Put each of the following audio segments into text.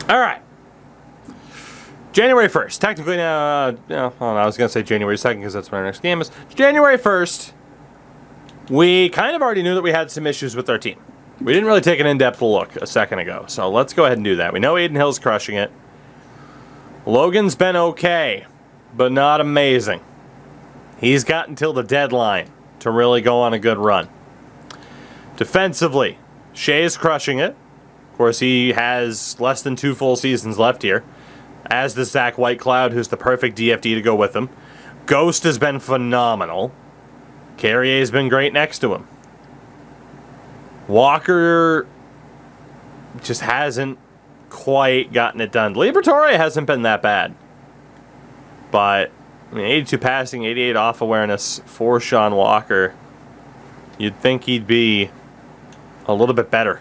All right. January 1st. Technically now, I was going to say January 2nd because that's when our next game is. January 1st, we kind of already knew that we had some issues with our team. We didn't really take an in-depth look a second ago, so let's go ahead and do that. We know Aiden Hill's crushing it. Logan's been okay, but not amazing. He's got until the deadline to really go on a good run. Defensively, Shea's crushing it. Of course, he has less than 2 full seasons left here. As does Zach Whitecloud, who's the perfect DFD to go with him. Ghost has been phenomenal. Carrier's been great next to him. Walker just hasn't quite gotten it done. Liberatore hasn't been that bad. But, I mean, 82 passing, 88 off awareness for Sean Walker. You'd think he'd be a little bit better.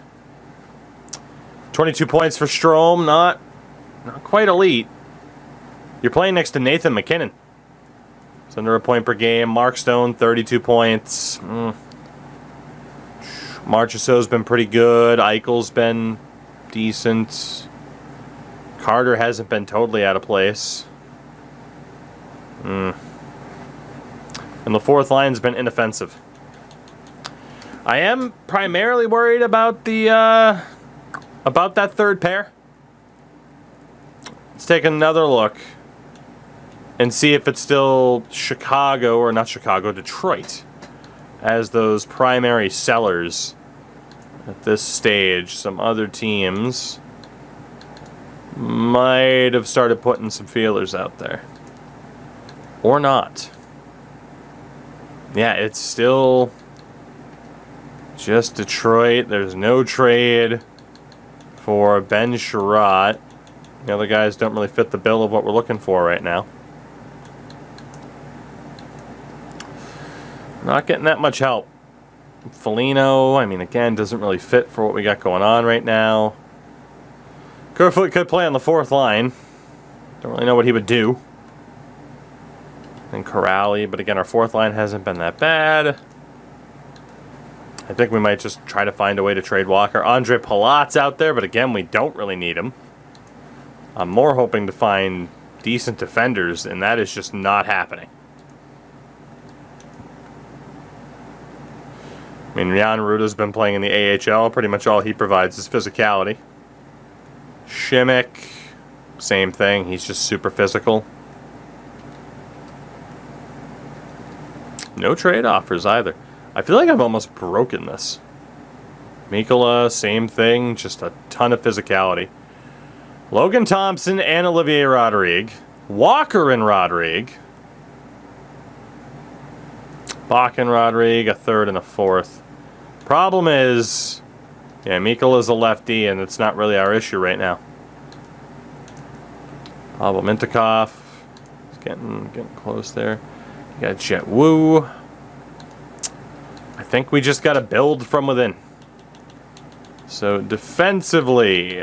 22 points for Strome, not quite elite. You're playing next to Nathan McKinnon. It's under a point per game. Mark Stone, 32 points. Marchessault's been pretty good. Eichel's been decent. Carter hasn't been totally out of place. And the fourth line's been inoffensive. I am primarily worried about the about that third pair. Let's take another look and see if it's still Chicago, or not Chicago, Detroit, as those primary sellers at this stage. Some other teams might have started putting some feelers out there. Or not. Yeah, it's still just Detroit. There's no trade for Ben Sherratt. The other guys don't really fit the bill of what we're looking for right now. Not getting that much help. Foligno, I mean, again, doesn't really fit for what we got going on right now. Kerfoot could play on the fourth line. Don't really know what he would do. And Corrali, but again, our fourth line hasn't been that bad. I think we might just try to find a way to trade Walker. Andre Palat's out there, but again, we don't really need him. I'm more hoping to find decent defenders, and that is just not happening. I mean, Jan Ruta's been playing in the AHL. Pretty much all he provides is physicality. Shimmick, same thing. He's just super physical. No trade offers either. I feel like I've almost broken this. Mikkola, same thing. Just a ton of physicality. Logan Thompson and Olivier Rodrigue. Walker and Rodrigue. Bach and Rodrigue, a third and a fourth. Problem is, yeah, Mikkola's a lefty, and it's not really our issue right now. Pavel Mintyukov is getting close there. You got Jet Wu. I think we just got to build from within. So defensively,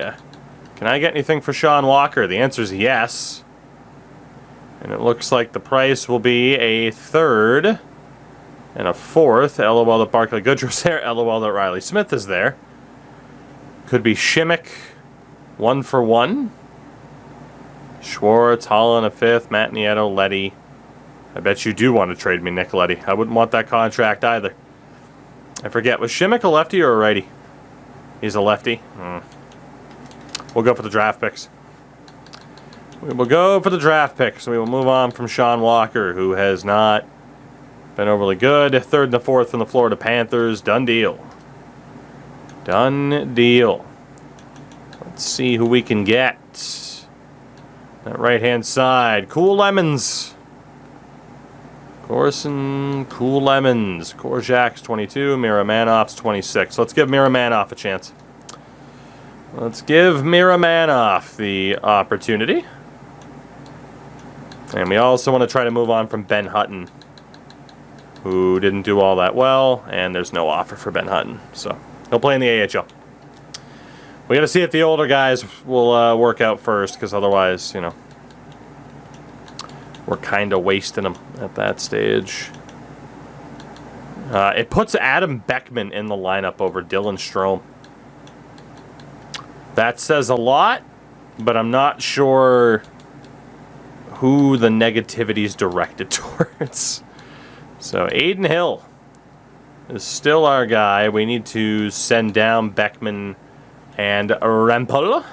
can I get anything for Sean Walker? The answer is yes. And it looks like the price will be a third and a fourth. LOL that Barclay Goodrow's there. LOL that Riley Smith is there. Could be Shimmick, 1 for 1. Schwartz, Holland a fifth. Matt Nieto, Leddy. I bet you do want to trade me Nick Leddy. I wouldn't want that contract either. I forget, was Shimmick a lefty or a righty? He's a lefty. We'll go for the draft picks. We will go for the draft picks. We will move on from Sean Walker, who has not been overly good. Third and the fourth from the Florida Panthers. Done deal. Done deal. Let's see who we can get. That right-hand side. Cool Lemons. Corson, Cool Lemons. Korjak's 22. Miramanoff's 26. Let's give Miramanoff a chance. Let's give Miramanoff the opportunity. And we also want to try to move on from Ben Hutton, who didn't do all that well, and there's no offer for Ben Hutton. So he'll play in the AHL. We got to see if the older guys will work out first, because otherwise, you know, we're kind of wasting them at that stage. It puts Adam Beckman in the lineup over Dylan Strome. That says a lot, but I'm not sure who the negativity is directed towards. So Aiden Hill is still our guy. We need to send down Beckman and Rempel.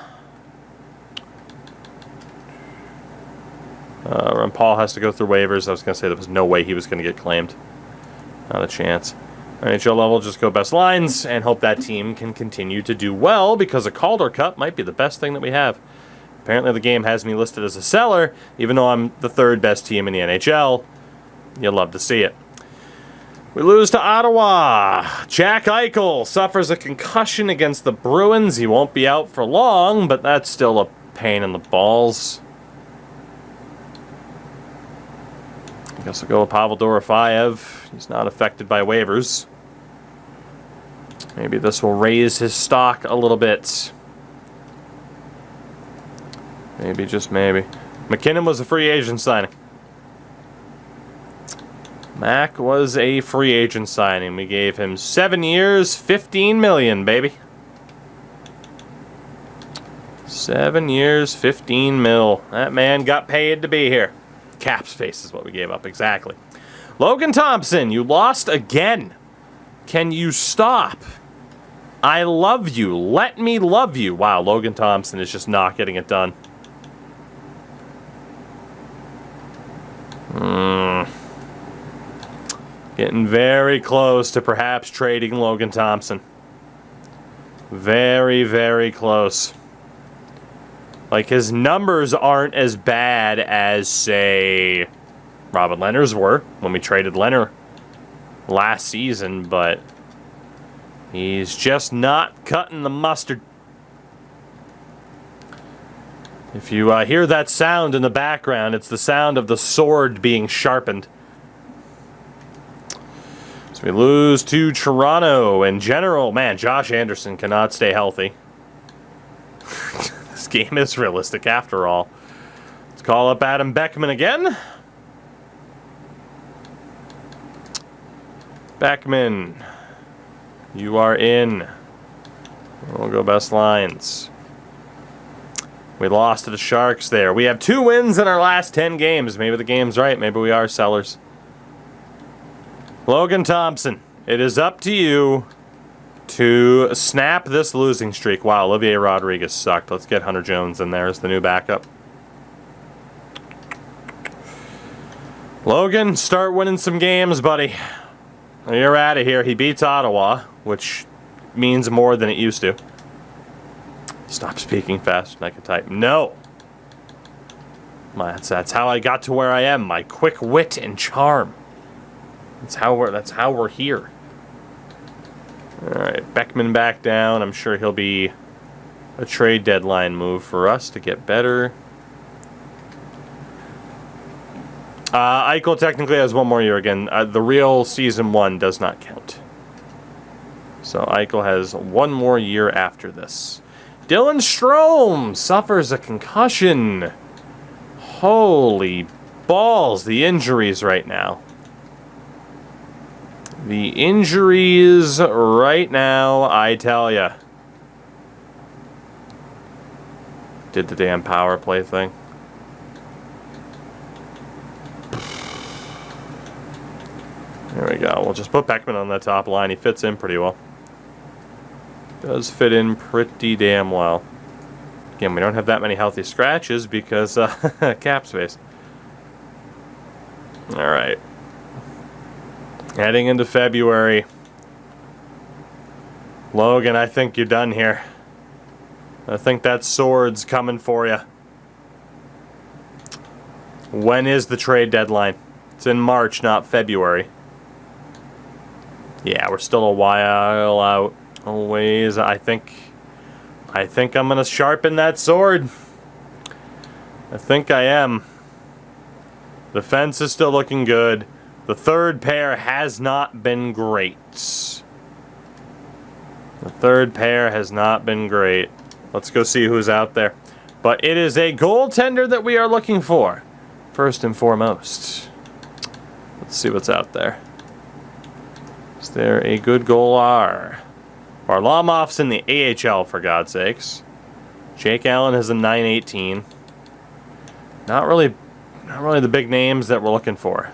Rempel has to go through waivers. I was going to say there was no way he was going to get claimed. Not a chance. NHL level, just go best lines and hope that team can continue to do well, because a Calder Cup might be the best thing that we have. Apparently the game has me listed as a seller, even though I'm the third best team in the NHL. You'll love to see it. We lose to Ottawa. Jack Eichel suffers a concussion against the Bruins. He won't be out for long, but that's still a pain in the balls. I guess I'll go with Pavel Dorofeyev. He's not affected by waivers. Maybe this will raise his stock a little bit. Maybe, just maybe. McKinnon was a free agent signing. Mac was a free agent signing. We gave him 7 years, $15 million, baby. 7 years, $15 million. That man got paid to be here. Cap space is what we gave up, exactly. Logan Thompson, you lost again. Can you stop? I love you. Let me love you. Wow, Logan Thompson is just not getting it done. Getting very close to perhaps trading Logan Thompson. Very, very close. Like, his numbers aren't as bad as, say, Robin Lehner's were when we traded Lehner last season, but he's just not cutting the mustard. If you hear that sound in the background, it's the sound of the sword being sharpened. So we lose to Toronto. In general, man, Josh Anderson cannot stay healthy. This game is realistic after all. Let's call up Adam Beckman again. Beckman, you are in. We'll go best lines. We lost to the Sharks there. We have 2 wins in our last 10 games. Maybe the game's right. Maybe we are sellers. Logan Thompson, it is up to you to snap this losing streak. Wow, Olivier Rodriguez sucked. Let's get Hunter Jones in there as the new backup. Logan, start winning some games, buddy. You're out of here. He beats Ottawa, which means more than it used to. Stop speaking fast and I can type. No. That's how I got to where I am. My quick wit and charm. That's how we're here. Alright, Beckman back down. I'm sure he'll be a trade deadline move for us to get better. Eichel technically has 1 more year again. The real season 1 does not count. So Eichel has 1 more year after this. Dylan Strome suffers a concussion. Holy balls, the injuries right now. The injuries right now, I tell ya. Did the damn power play thing. There we go. We'll just put Beckman on the top line. He fits in pretty well. Does fit in pretty damn well. Again, we don't have that many healthy scratches because cap space. Alright. Heading into February. Logan, I think you're done here. I think that sword's coming for you. When is the trade deadline? It's in March, not February. Yeah, we're still a while out. Always, I think I'm gonna sharpen that sword. I think I am. The fence is still looking good. The third pair has not been great. The third pair has not been great. Let's go see who's out there. But it is a goaltender that we are looking for, first and foremost. Let's see what's out there. Is there a good goaler? Varlamov's in the AHL, for God's sakes. Jake Allen has a 918. Not really the big names that we're looking for.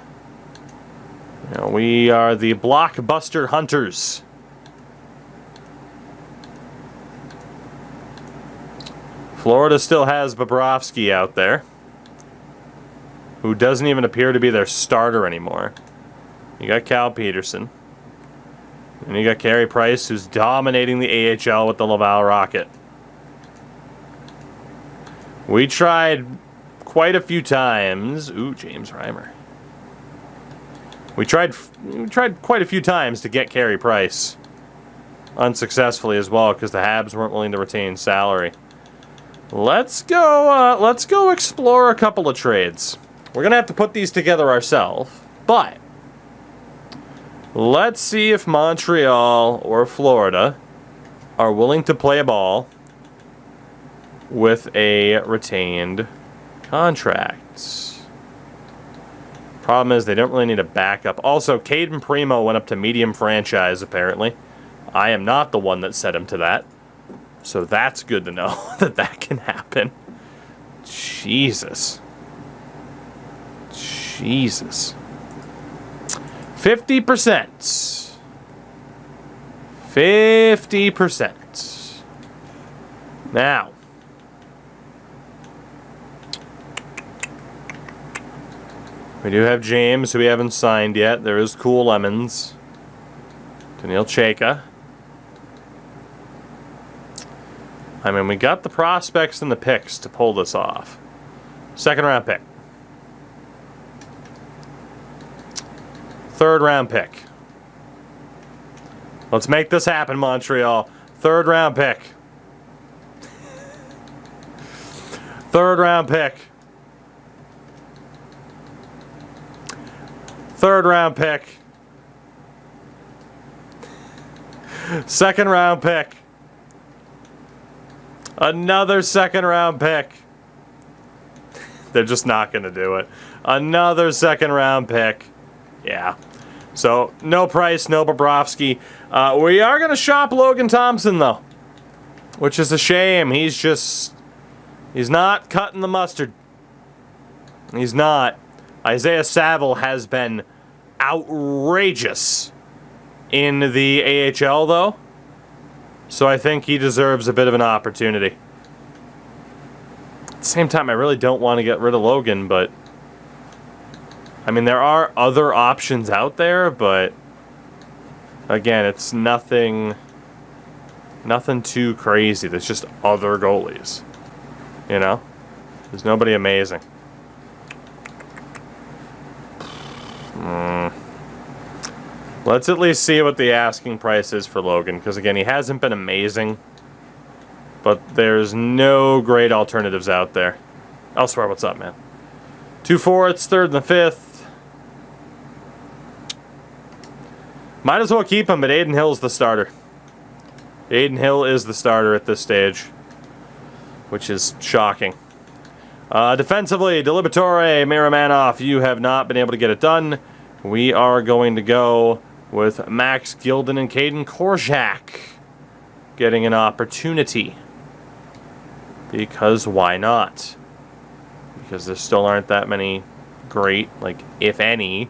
You know, we are the blockbuster hunters. Florida still has Bobrovsky out there, who doesn't even appear to be their starter anymore. You got Cal Peterson. And you got Carey Price, who's dominating the AHL with the Laval Rocket. We tried quite a few times. Ooh, James Reimer. We tried quite a few times to get Carey Price. Unsuccessfully as well, because the Habs weren't willing to retain salary. Let's go explore a couple of trades. We're going to have to put these together ourselves, but let's see if Montreal or Florida are willing to play ball with a retained contract. Problem is they don't really need a backup. Also, Caden Primo went up to medium franchise, apparently. I am not the one that set him to that. So that's good to know that that can happen. Jesus. 50%. 50%. Now. We do have James, who we haven't signed yet. There is Cool Lemons. Daniil Chayka. I mean, we got the prospects and the picks to pull this off. Second round pick. Third round pick. Let's make this happen, Montreal. Third round pick. Third round pick. Third round pick. Second round pick. Another second round pick. They're just not going to do it. Another second round pick. Yeah. So, no Price, no Bobrovsky. We are going to shop Logan Thompson, though. Which is a shame. He's not cutting the mustard. He's not. Isaiah Saville has been outrageous in the AHL, though. So I think he deserves a bit of an opportunity. At the same time, I really don't want to get rid of Logan, but I mean, there are other options out there, but again, it's nothing too crazy. There's just other goalies, you know? There's nobody amazing. Let's at least see what the asking price is for Logan, because again, he hasn't been amazing, but there's no great alternatives out there. Elsewhere, what's up, man? 2 fourths, third and the fifth. Might as well keep him, but Aiden Hill's the starter. Aiden Hill is the starter at this stage, which is shocking. Defensively, Delibatore, Miramanoff, you have not been able to get it done. We are going to go with Max Gilden and Caden Korczak getting an opportunity. Because why not? Because there still aren't that many great, like, if any,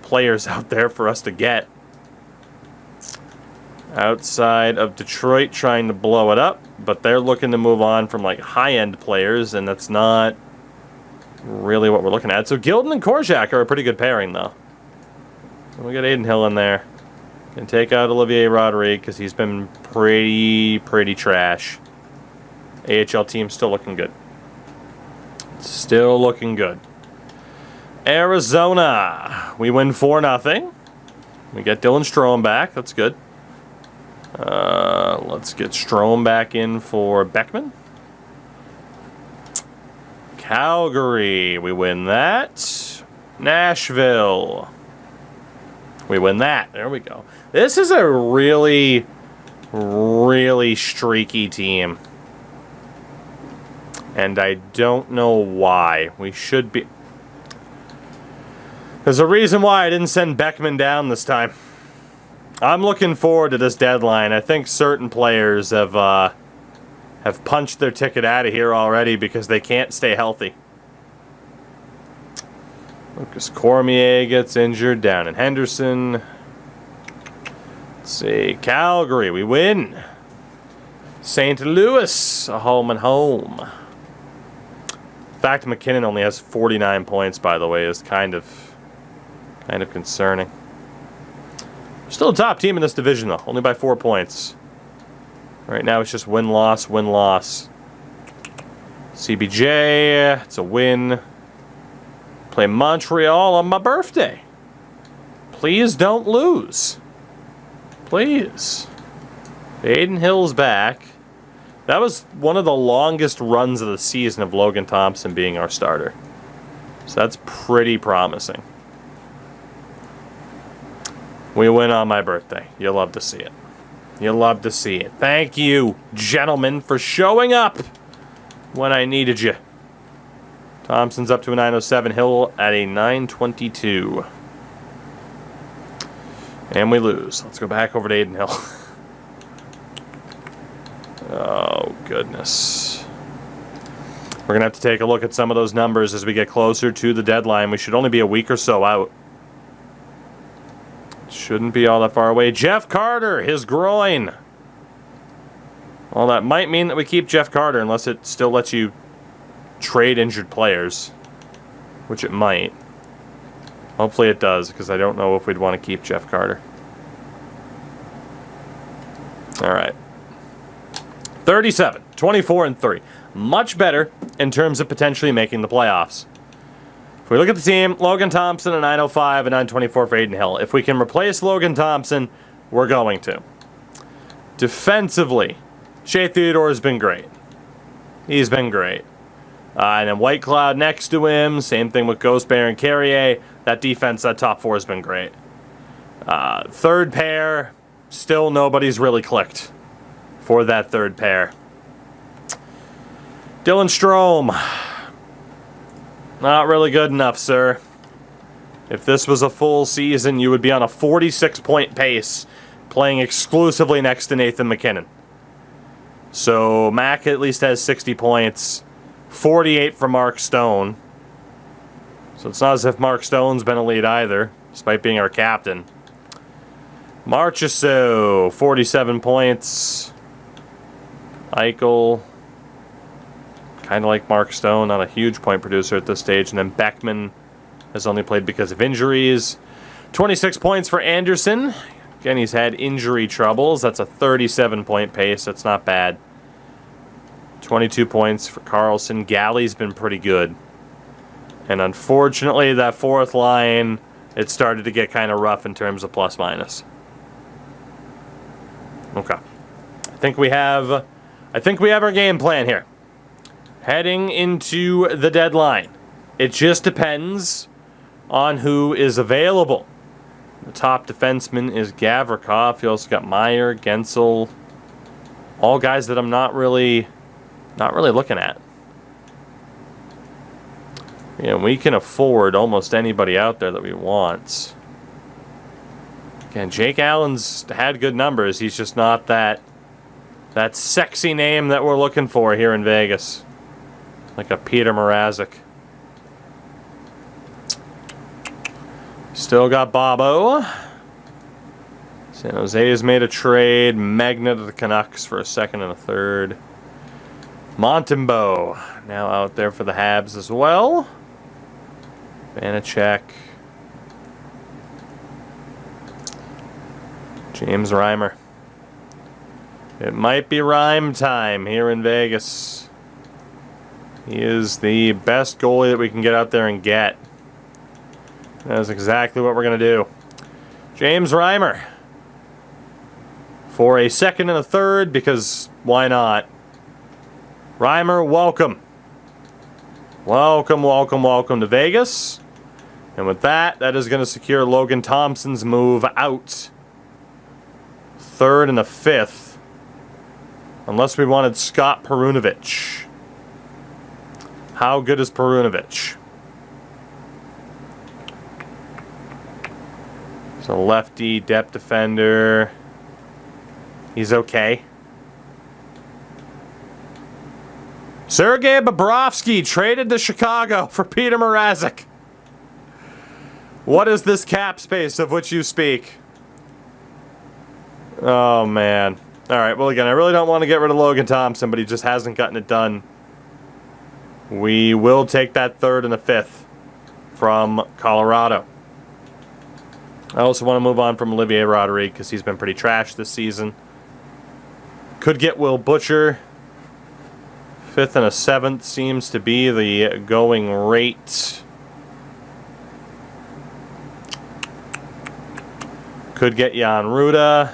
players out there for us to get. Outside of Detroit trying to blow it up, but they're looking to move on from, like, high-end players, and that's not really what we're looking at. So Gilden and Korczak are a pretty good pairing, though. We got Aiden Hill in there. Can take out Olivier Rodrigue because he's been pretty trash. AHL team still looking good. Still looking good. Arizona. We win 4-0. We get Dylan Strome back. That's good. Let's get Strome back in for Beckman. Calgary. We win that. Nashville. We win that. There we go. This is a really streaky team. And I don't know why. We should be... There's a reason why I didn't send Beckman down this time. I'm looking forward to this deadline. I think certain players have have punched their ticket out of here already because they can't stay healthy. Lucas Cormier gets injured down in Henderson. Let's see. Calgary, we win. St. Louis, a home and home. The fact McKinnon only has 49 points, by the way, is kind of concerning. Still a top team in this division, though. Only by 4 points. Right now, it's just win-loss, win-loss. CBJ, it's a win. Play Montreal on my birthday. Please don't lose. Please. Aiden Hill's back. That was one of the longest runs of the season of Logan Thompson being our starter. So that's pretty promising. We win on my birthday. You'll love to see it. You'll love to see it. Thank you, gentlemen, for showing up when I needed you. Thompson's up to a 907. Hill at a 922. And we lose. Let's go back over to Aiden Hill. Oh, goodness. We're going to have to take a look at some of those numbers as we get closer to the deadline. We should only be a week or so out. Shouldn't be all that far away. Jeff Carter, his groin. Well, that might mean that we keep Jeff Carter unless it still lets you trade injured players, which it might. Hopefully it does, because I don't know if we'd want to keep Jeff Carter. All right. 37, 24, and 3. Much better in terms of potentially making the playoffs. If we look at the team, Logan Thompson, a 905, a 924 for Aiden Hill. If we can replace Logan Thompson, we're going to. Defensively, Shea Theodore has been great. He's been great. And then White Cloud next to him. Same thing with Ghost Bear and Carrier. That defense, that top four has been great. Third pair, still nobody's really clicked for that third pair. Dylan Strome. Not really good enough, sir. If this was a full season, you would be on a 46-point pace playing exclusively next to Nathan McKinnon. So Mac at least has 60 points. 48 for Mark Stone. So it's not as if Mark Stone's been a lead either, despite being our captain. Marchessault, 47 points. Eichel, kind of like Mark Stone, not a huge point producer at this stage. And then Beckman has only played because of injuries. 26 points for Anderson. Again, he's had injury troubles. That's a 37-point pace. That's not bad. 22 points for Carlson. Galley's been pretty good. And unfortunately, that fourth line, it started to get kind of rough in terms of plus-minus. Okay. I think we have our game plan here. Heading into the deadline. It just depends on who is available. The top defenseman is Gavrikov. You also got Meyer, Gensel. All guys that I'm not really looking at. You know, we can afford almost anybody out there that we want. Again, Jake Allen's had good numbers. He's just not that sexy name that we're looking for here in Vegas. Like a Peter Mrazek. Still got Bobo. San Jose has made a trade. Magna to the Canucks for a second and a third. Montembeault now out there for the Habs as well. Vanacek. James Reimer. It might be Rime time here in Vegas. He is the best goalie that we can get out there and get. That is exactly what we're going to do. James Reimer. For a second and a third, because why not? Reimer, welcome. Welcome, welcome, welcome to Vegas. And with that, that is going to secure Logan Thompson's move out. Third and a fifth. Unless we wanted Scott Perunovich. How good is Perunovich? So lefty, depth defender. He's okay. Sergei Bobrovsky traded to Chicago for Peter Mrazek. What is this cap space of which you speak? Oh, man. All right, well, again, I really don't want to get rid of Logan Thompson, but he just hasn't gotten it done. We will take that third and a fifth from Colorado. I also want to move on from Olivier Rodrigue because he's been pretty trash this season. Could get Will Butcher. Fifth and a seventh seems to be the going rate. Could get Jan Ruda.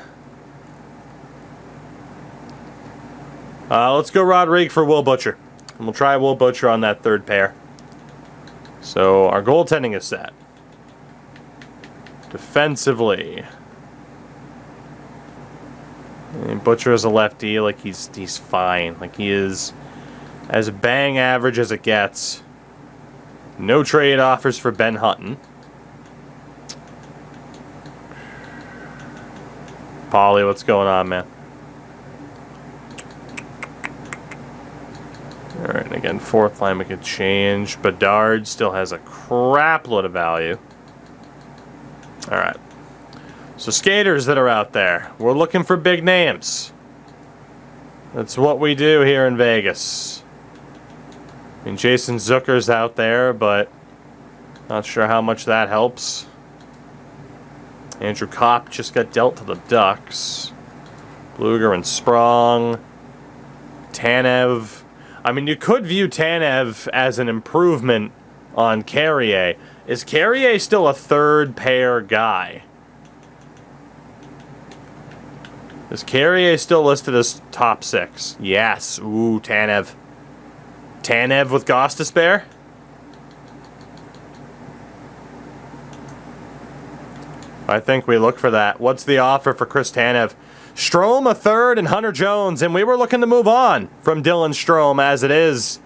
Let's go Rodrigue for Will Butcher. And we'll try Will Butcher on that third pair. So our goaltending is set. Defensively. And Butcher is a lefty, like he's fine. Like he is as bang average as it gets. No trade offers for Ben Hutton. Paulie, what's going on, man? Alright, again, fourth line we could change. Bedard still has a crap load of value. Alright. So skaters that are out there, we're looking for big names. That's what we do here in Vegas. I mean, Jason Zucker's out there, but not sure how much that helps. Andrew Kopp just got dealt to the Ducks. Bluger and Sprong. Tanev. I mean, you could view Tanev as an improvement on Carrier. Is Carrier still a third pair guy? Is Carrier still listed as top 6? Yes. Ooh, Tanev. Tanev with Gostisbehere? I think we look for that. What's the offer for Chris Tanev? Strome a third and Hunter Jones, and we were looking to move on from Dylan Strome as it is.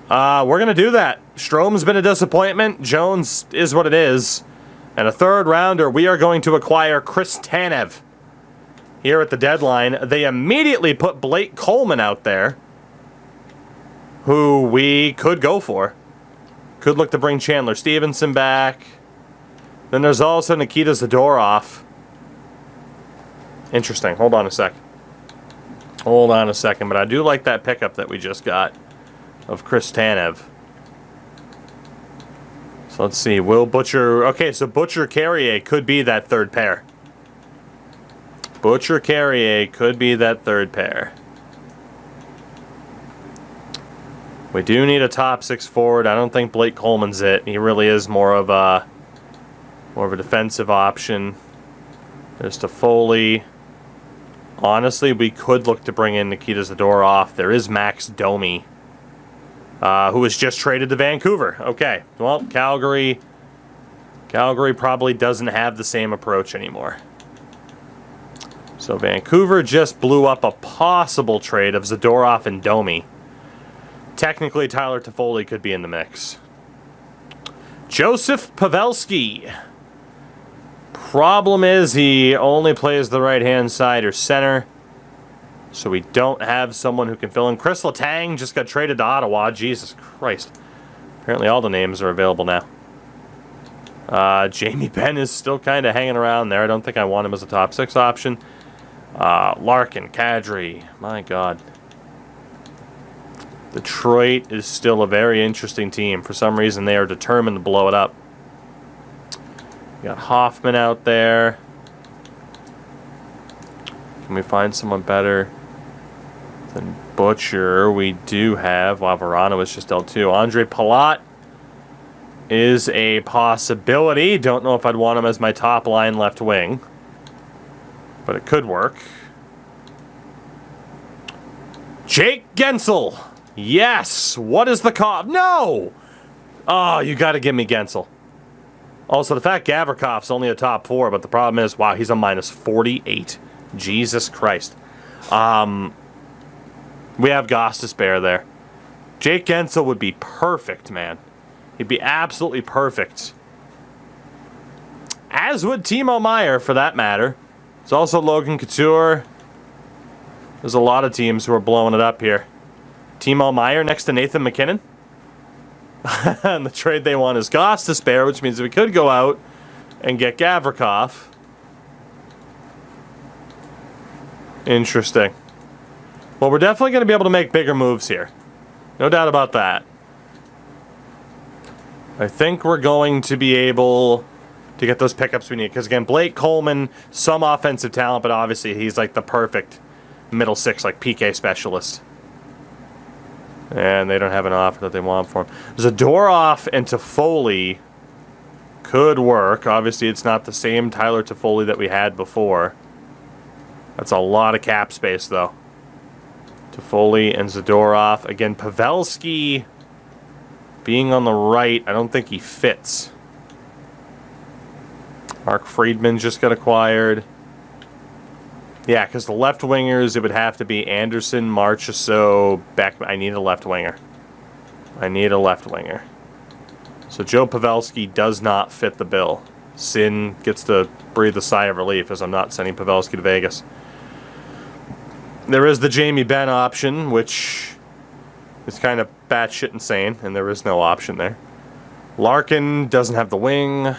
We're going to do that. Strome's been a disappointment. Jones is what it is. And a third rounder, we are going to acquire Chris Tanev. Here at the deadline, they immediately put Blake Coleman out there, who we could go for. Could look to bring Chandler Stevenson back. Then there's also Nikita Zadorov. Interesting. Hold on a sec. Hold on a second, but I do like that pickup that we just got of Chris Tanev. So let's see. Will Butcher... Okay, so Butcher Carrier could be that third pair. Butcher Carrier could be that third pair. We do need a top 6 forward. I don't think Blake Coleman's it. He really is more of a defensive option. There's Toffoli. Honestly, we could look to bring in Nikita Zadorov. There is Max Domi, who was just traded to Vancouver. Okay, well, Calgary probably doesn't have the same approach anymore. So Vancouver just blew up a possible trade of Zadorov and Domi. Technically, Tyler Toffoli could be in the mix. Joseph Pavelski. Problem is he only plays the right-hand side or center. So we don't have someone who can fill in. Chris Letang just got traded to Ottawa. Jesus Christ. Apparently all the names are available now. Jamie Benn is still kind of hanging around there. I don't think I want him as a top 6 option. Larkin, Kadri. My God. Detroit is still a very interesting team. For some reason, they are determined to blow it up. We got Hoffman out there. Can we find someone better than Butcher? We do have. Wow, Verano is just L2. Andre Palat is a possibility. Don't know if I'd want him as my top line left wing, but it could work. Jake Gensel. Yes. What is the cost? No. Oh, you got to give me Gensel. Also, the fact Gavrikov's only a top 4, but the problem is, wow, he's a minus 48. Jesus Christ. We have Gostisbehere there. Jake Gensel would be perfect, man. He'd be absolutely perfect. As would Timo Meier, for that matter. There's also Logan Couture. There's a lot of teams who are blowing it up here. Timo Meier next to Nathan McKinnon. And the trade they want is Goss to spare, which means we could go out and get Gavrikov. Interesting. Well, we're definitely going to be able to make bigger moves here. No doubt about that. I think we're going to be able to get those pickups we need. Because, again, Blake Coleman, some offensive talent, but obviously he's like the perfect middle six, like PK specialist. And they don't have an offer that they want for him. Zadorov and Toffoli could work. Obviously, it's not the same Tyler Toffoli that we had before. That's a lot of cap space, though. Toffoli and Zadorov. Again, Pavelski being on the right, I don't think he fits. Mark Friedman just got acquired. Yeah, because the left wingers, it would have to be Anderson, Marchessault, Beckman. I need a left winger. I need a left winger. So Joe Pavelski does not fit the bill. Sin gets to breathe a sigh of relief as I'm not sending Pavelski to Vegas. There is the Jamie Benn option, which is kind of batshit insane, and there is no option there. Larkin doesn't have the wing.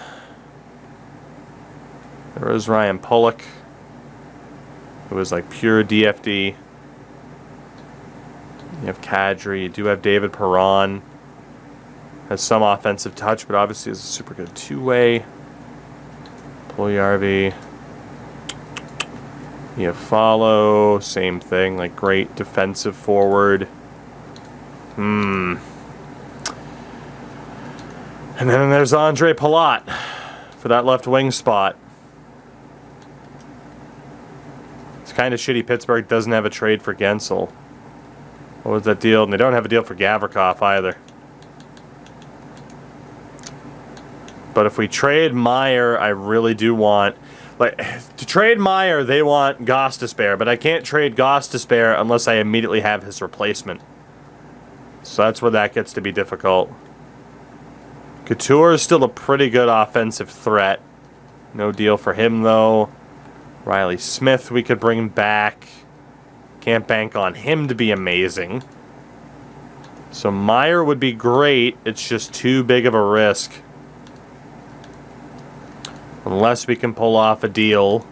There is Ryan Pulock, who is like pure DFD. You have Kadri. You do have David Perron. Has some offensive touch, but obviously is a super good two-way. Puljujarvi. You have Follow. Same thing. Like great defensive forward. And then there's Andre Palat for that left wing spot. It's kind of shitty Pittsburgh doesn't have a trade for Gensel. What was that deal? And they don't have a deal for Gavrikov either. But if we trade Meier, I really do want... Like, to trade Meier, they want Goss to spare, but I can't trade Goss to spare unless I immediately have his replacement. So that's where that gets to be difficult. Couture is still a pretty good offensive threat. No deal for him, though. Riley Smith we could bring back. Can't bank on him to be amazing. So Meier would be great. It's just too big of a risk. Unless we can pull off a deal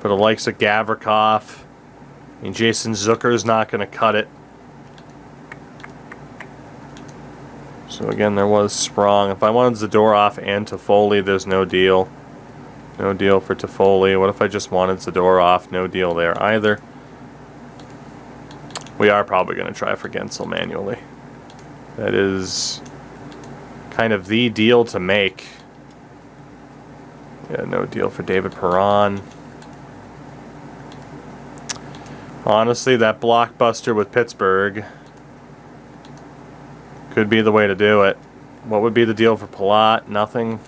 for the likes of Gavrikov. I mean, Jason Zucker's not going to cut it. So again, there was Sprong. If I wanted Zadorov and Toffoli, there's no deal. No deal for Toffoli. What if I just wanted Zadorov? No deal there either. We are probably going to try for Gensel manually. That is kind of the deal to make. Yeah, no deal for David Perron. Honestly, that blockbuster with Pittsburgh could be the way to do it. What would be the deal for Palat? Nothing.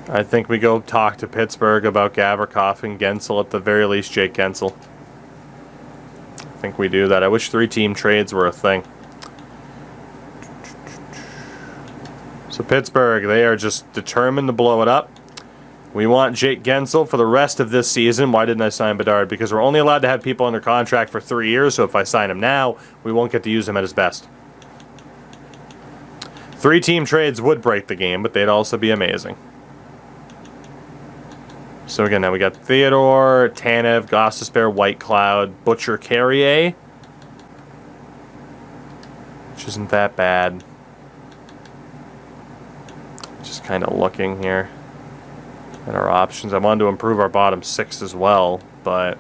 I think we go talk to Pittsburgh about Gavrikov and Gensel, at the very least Jake Gensel. I think we do that. I wish 3-team trades were a thing. So Pittsburgh, they are just determined to blow it up. We want Jake Gensel for the rest of this season. Why didn't I sign Bedard? Because we're only allowed to have people under contract for 3 years, so if I sign him now, we won't get to use him at his best. 3-team trades would break the game, but they'd also be amazing. So again, now we got Theodore, Tanev, Gostisbehere, Whitecloud, Butcher, Carrier. Which isn't that bad. Just kind of looking here at our options. I wanted to improve our bottom 6 as well, but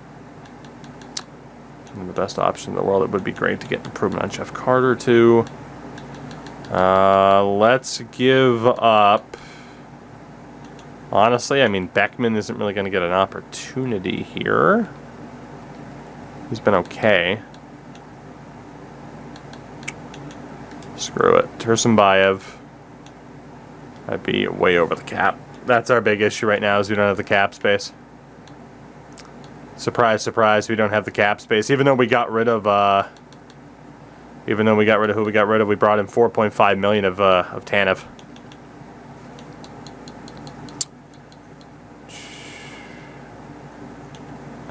the best option in the world, it would be great to get improvement on Jeff Carter too. Let's give up. Honestly, I mean, Beckman isn't really going to get an opportunity here. He's been okay. Screw it. Tursunbayev. I'd be way over the cap. That's our big issue right now, is we don't have the cap space. Surprise, surprise, we don't have the cap space. Even though we got rid of who we got rid of, we brought in $4.5 million of Tanev.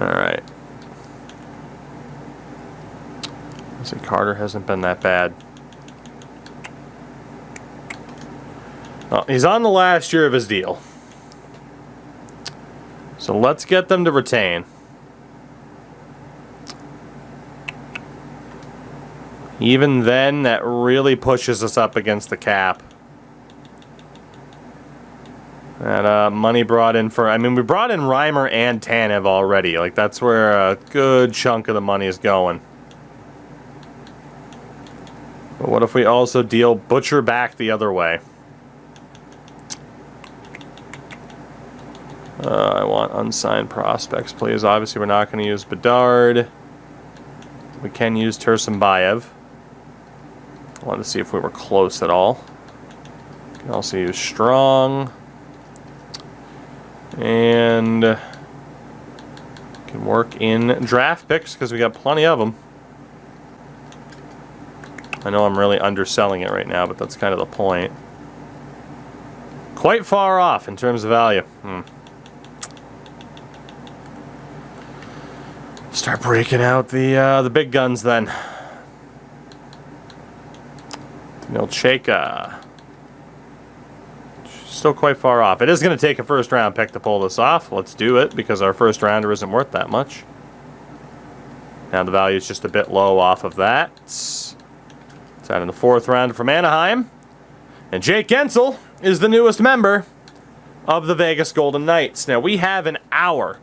All right. See, Carter hasn't been that bad. Well, he's on the last year of his deal. So let's get them to retain. Even then, that really pushes us up against the cap. That money brought in for... I mean, we brought in Reimer and Tanev already. Like, that's where a good chunk of the money is going. But what if we also deal Butcher back the other way? I want unsigned prospects, please. Obviously, we're not going to use Bedard. We can use Tursunbayev. I wanted to see if we were close at all. We can also use Strong. And can work in draft picks because we got plenty of them. I know I'm really underselling it right now, but that's kind of the point. Quite far off in terms of value. Start breaking out the big guns then. Milcheka. Still quite far off. It is going to take a first round pick to pull this off. Let's do it because our first rounder isn't worth that much. Now the value is just a bit low off of that. It's out in the fourth round from Anaheim. And Jake Gensel is the newest member of the Vegas Golden Knights. Now we have an hour.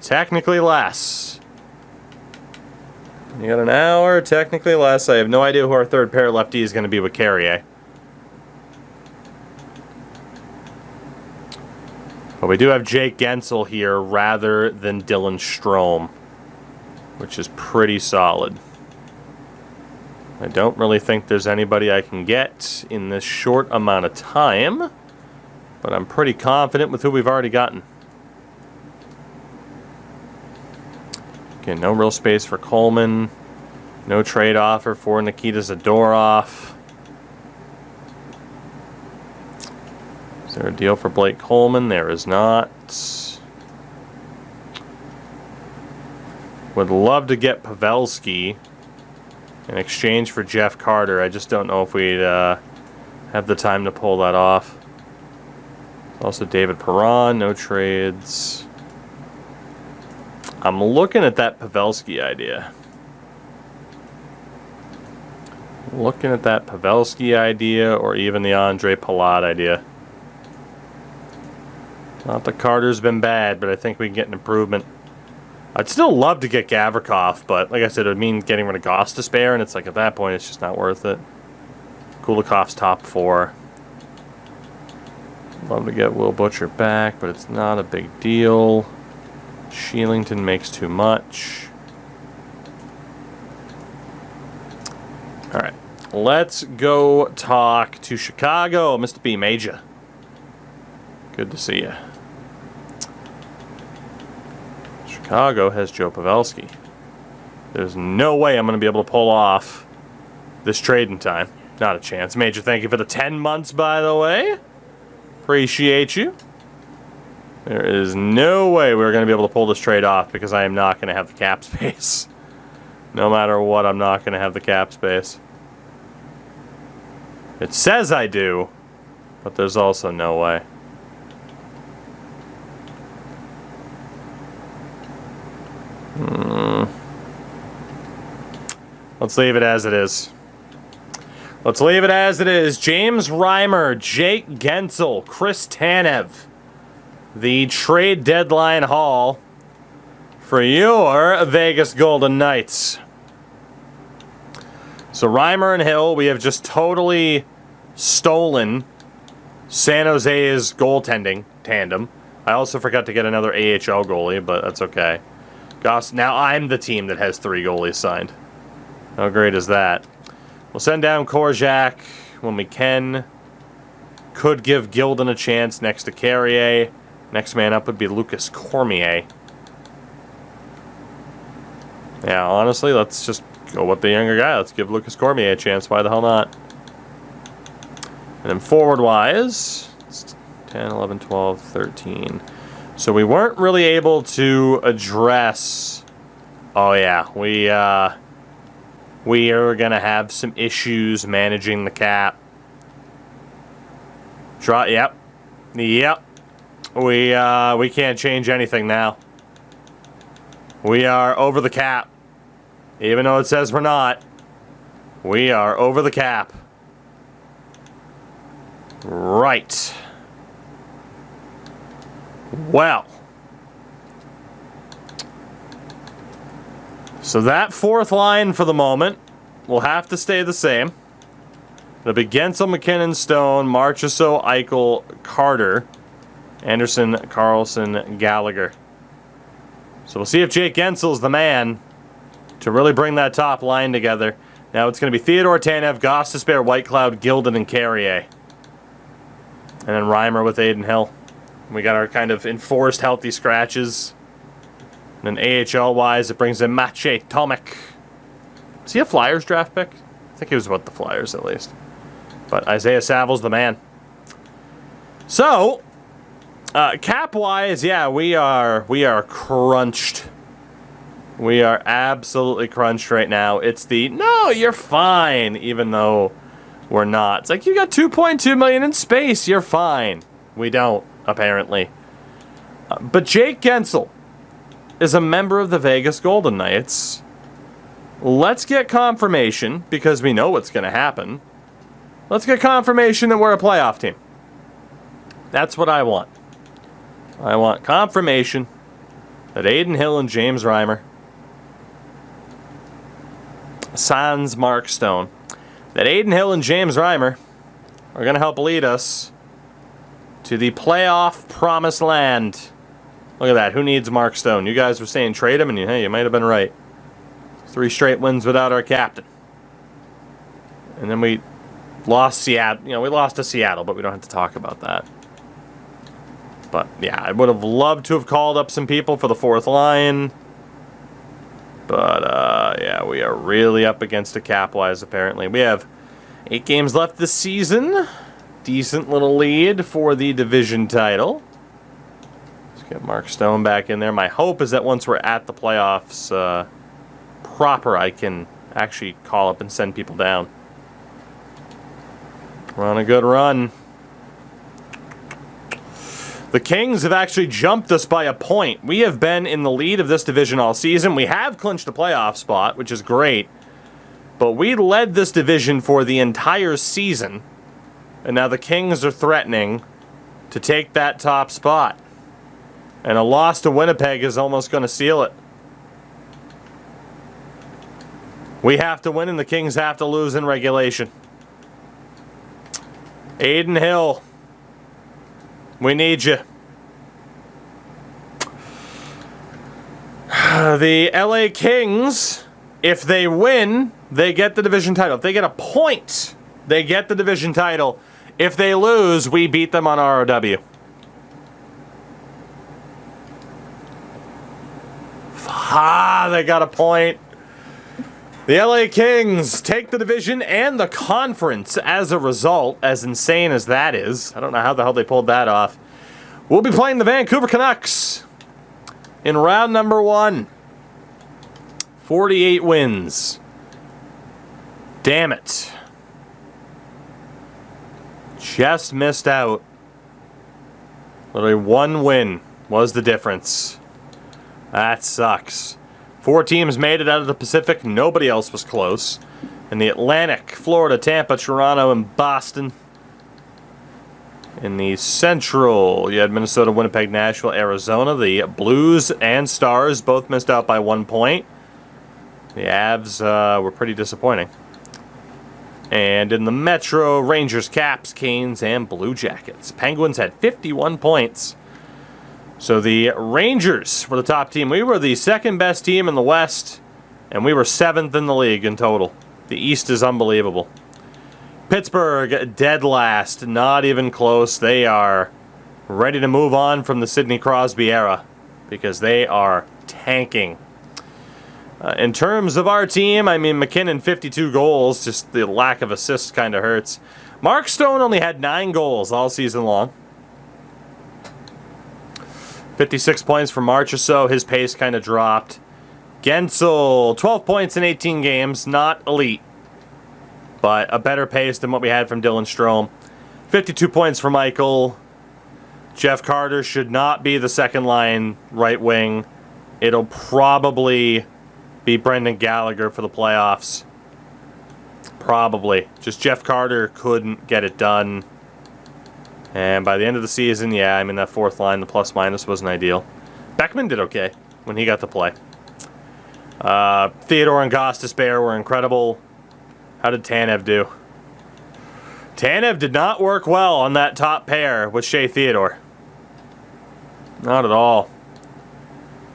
Technically less. You got an hour, technically less. I have no idea who our third pair lefty is going to be with Carrier. But we do have Jake Gensel here rather than Dylan Strome, which is pretty solid. I don't really think there's anybody I can get in this short amount of time, but I'm pretty confident with who we've already gotten. Okay, no real space for Coleman. No trade offer for Nikita Zadorov. Is there a deal for Blake Coleman? There is not. Would love to get Pavelski in exchange for Jeff Carter. I just don't know if we'd have the time to pull that off. Also David Perron, no trades. I'm looking at that Pavelski idea. Looking at that Pavelski idea or even the Andre Palat idea. Not that Carter's been bad, but I think we can get an improvement. I'd still love to get Gavrikov, but like I said, it would mean getting rid of Goss to spare, and it's like at that point, it's just not worth it. Kulikov's top 4. Love to get Will Butcher back, but it's not a big deal. Sheelington makes too much. All right, let's go talk to Chicago, Mr. B. Major. Good to see you. Chicago has Joe Pavelski. There's no way I'm going to be able to pull off this trade in time. Not a chance. Major, thank you for the 10 months, by the way. Appreciate you. There is no way we're going to be able to pull this trade off because I am not going to have the cap space. No matter what, I'm not going to have the cap space. It says I do, but there's also no way. Let's leave it as it is. Let's leave it as it is. James Reimer, Jake Gensel, Chris Tanev. The trade deadline haul for your Vegas Golden Knights. So Reimer and Hill, we have just totally stolen San Jose's goaltending tandem. I also forgot to get another AHL goalie, but that's okay. Goss, now I'm the team that has 3 goalies signed. How great is that? We'll send down Korczak when we can. Could give Gilden a chance next to Carrier. Next man up would be Lucas Cormier. Yeah, honestly, let's just go with the younger guy. Let's give Lucas Cormier a chance. Why the hell not? And then forward-wise, it's 10, 11, 12, 13. So we weren't really able to address... Oh, yeah. we are going to have some issues managing the cap. Yep. Yep. We can't change anything now. We are over the cap. Even though it says we're not. We are over the cap. Right. Well. So that fourth line for the moment will have to stay the same. It'll be Gensel, McKinnon, Stone, Marchessault, Eichel, Carter, Anderson, Carlson, Gallagher. So we'll see if Jake Gensel's the man to really bring that top line together. Now it's going to be Theodore, Tanev, Goss, Despair, Whitecloud, Gilden, and Carrier. And then Reimer with Aiden Hill. We got our kind of enforced healthy scratches. And then AHL-wise, it brings in Maciej Tomek. Is he a Flyers draft pick? I think he was with the Flyers at least. But Isaiah Savel's the man. So, cap-wise, yeah, we are crunched. We are absolutely crunched right now. It's the, no, you're fine, even though we're not. It's like, you got $2.2 million in space, you're fine. We don't, apparently. But Jake Gensel is a member of the Vegas Golden Knights. Let's get confirmation, because we know what's going to happen. Let's get confirmation that we're a playoff team. That's what I want. I want confirmation that Aiden Hill and James Reimer, sans Mark Stone, that Aiden Hill and James Reimer are going to help lead us to the playoff promised land. Look at that. Who needs Mark Stone? You guys were saying trade him, and hey, you might have been right. 3 straight wins without our captain. And then we lost Seattle. You know, we lost to Seattle, but we don't have to talk about that. But, yeah, I would have loved to have called up some people for the fourth line. But, yeah, we are really up against it cap-wise, apparently. We have 8 games left this season. Decent little lead for the division title. Let's get Mark Stone back in there. My hope is that once we're at the playoffs proper, I can actually call up and send people down. We're on a good run. The Kings have actually jumped us by a point. We have been in the lead of this division all season. We have clinched a playoff spot, which is great. But we led this division for the entire season. And now the Kings are threatening to take that top spot. And a loss to Winnipeg is almost going to seal it. We have to win and the Kings have to lose in regulation. Aiden Hill, we need you. The LA Kings, if they win, they get the division title. If they get a point, they get the division title. If they lose, we beat them on ROW. They got a point. The LA Kings take the division and the conference as a result, as insane as that is. I don't know how the hell they pulled that off. We'll be playing the Vancouver Canucks in round number 1. 48 wins. Damn it. Just missed out. Literally 1 win was the difference. That sucks. 4 teams made it out of the Pacific. Nobody else was close. In the Atlantic, Florida, Tampa, Toronto, and Boston. In the Central, you had Minnesota, Winnipeg, Nashville, Arizona. The Blues and Stars both missed out by 1 point. The Avs were pretty disappointing. And in the Metro, Rangers, Caps, Canes, and Blue Jackets. Penguins had 51 points. So the Rangers were the top team. We were the second best team in the West, and we were 7th in the league in total. The East is unbelievable. Pittsburgh, dead last, not even close. They are ready to move on from the Sidney Crosby era because they are tanking. In terms of our team, I mean, McKinnon, 52 goals. Just the lack of assists kind of hurts. Mark Stone only had 9 goals all season long. 56 points for Marchessault. His pace kind of dropped. Gensel, 12 points in 18 games. Not elite, but a better pace than what we had from Dylan Strome. 52 points for Michael. Jeff Carter should not be the second line right wing. It'll probably be Brendan Gallagher for the playoffs. Probably. Just Jeff Carter couldn't get it done. And by the end of the season, yeah, I mean, that fourth line, the plus-minus wasn't ideal. Beckman did okay when he got to play. Theodore and Gostisbehere were incredible. How did Tanev do? Tanev did not work well on that top pair with Shea Theodore. Not at all.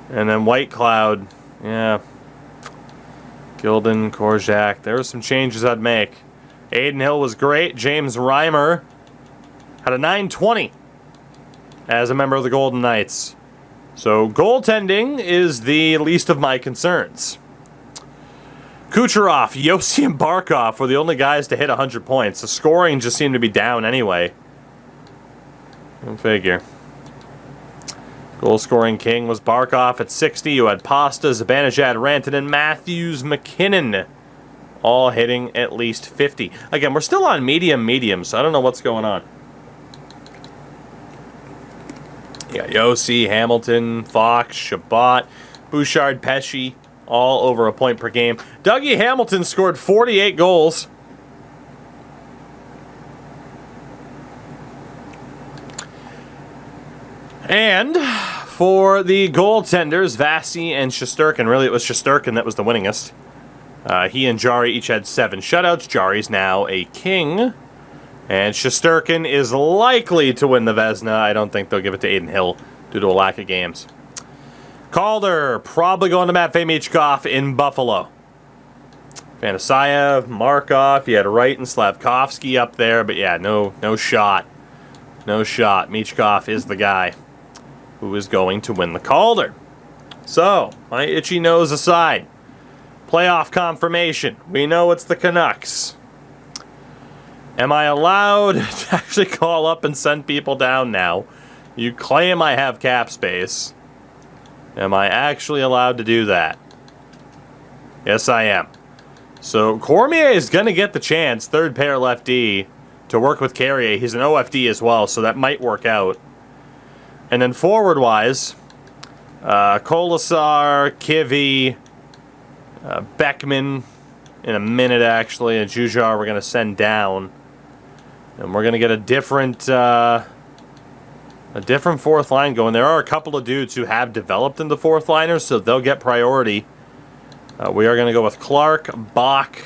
And then White Cloud, yeah. Gilden, Korczak, there were some changes I'd make. Aiden Hill was great. James Reimer had a 920 as a member of the Golden Knights. So goaltending is the least of my concerns. Kucherov, Yossi, and Barkov were the only guys to hit 100 points. The scoring just seemed to be down anyway. Go figure. Goal scoring king was Barkov at 60. You had Pasta, Zibanejad, Rantanen, Matthews, McKinnon, all hitting at least 50. Again, we're still on medium, so I don't know what's going on. Yeah, Yossi, Hamilton, Fox, Shabbat, Bouchard, Pesci, all over a point per game. Dougie Hamilton scored 48 goals. And for the goaltenders, Vasi and Shesterkin, really it was Shesterkin that was the winningest. He and Jari each had 7 shutouts. Jari's now a king. And Shesterkin is likely to win the Vezina. I don't think they'll give it to Aiden Hill due to a lack of games. Calder, probably going to Matvei Michkov in Buffalo. Fanasayev, Markov, you had Wright and Slavkovsky up there, but yeah, no shot. No shot. Michkov is the guy who is going to win the Calder. So, my itchy nose aside, playoff confirmation. We know it's the Canucks. Am I allowed to actually call up and send people down now? You claim I have cap space. Am I actually allowed to do that? Yes, I am. So, Cormier is going to get the chance, third pair lefty, to work with Carrier. He's an OFD as well, so that might work out. And then forward-wise, Kolasar, Kivy, Beckman, in a minute actually, and Jujar we're going to send down. And we're going to get a different fourth line going. There are a couple of dudes who have developed into fourth liners, so they'll get priority. We are going to go with Clark, Bach,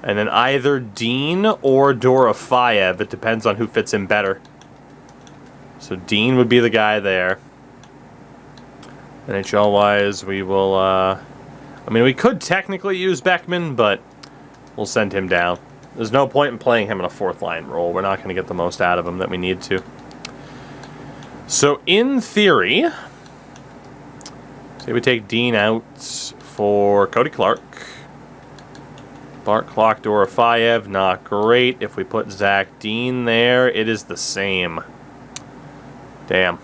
and then either Dean or Dorofeyev. It depends on who fits in better. So Dean would be the guy there. NHL-wise, we will... I mean, we could technically use Beckman, but we'll send him down. There's no point in playing him in a fourth line role. We're not going to get the most out of him that we need to. So, in theory, say we take Dean out for Cody Clark. Bart Clark, Dorofeyev, not great. If we put Zach Dean there, it is the same. Damn.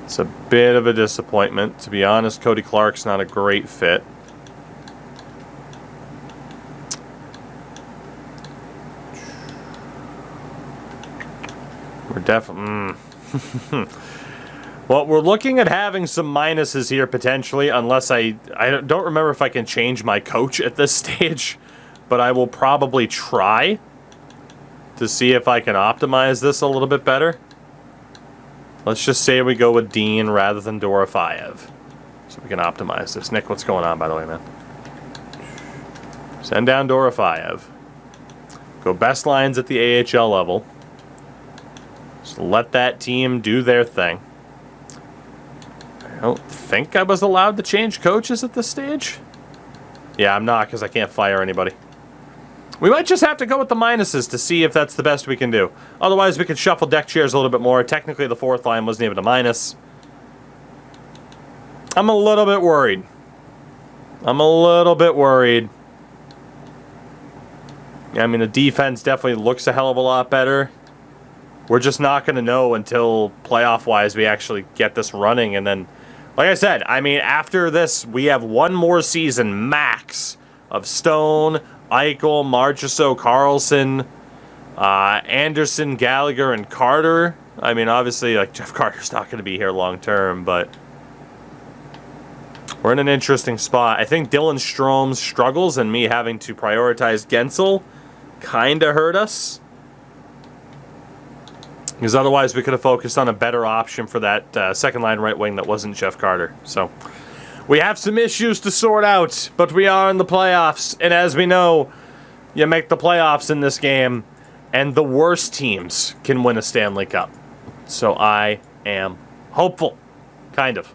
It's a bit of a disappointment. To be honest, Cody Clark's not a great fit. We're definitely... Well, we're looking at having some minuses here, potentially, unless I don't remember if I can change my coach at this stage, but I will probably try to see if I can optimize this a little bit better. Let's just say we go with Dean rather than Dorofeyev, so we can optimize this. Nick, what's going on, by the way, man? Send down Dorofeyev. Go best lines at the AHL level. Just let that team do their thing. I don't think I was allowed to change coaches at this stage. Yeah, I'm not, because I can't fire anybody. We might just have to go with the minuses to see if that's the best we can do. Otherwise, we could shuffle deck chairs a little bit more. Technically, the fourth line wasn't even a minus. I'm a little bit worried. I'm a little bit worried. I mean, the defense definitely looks a hell of a lot better. we're just not going to know until playoff-wise we actually get this running. And then, like I said, I mean, after this, we have one more season max of Stone, Eichel, Marchessault, Carlson, Anderson, Gallagher, and Carter. I mean, obviously, like, Jeff Carter's not going to be here long term, but we're in an interesting spot. I think Dylan Strom's struggles and me having to prioritize Gensel kind of hurt us. Because otherwise we could have focused on a better option for that second line right wing that wasn't Jeff Carter. So we have some issues to sort out, but we are in the playoffs. And as we know, you make the playoffs in this game, and the worst teams can win a Stanley Cup. So I am hopeful. Kind of.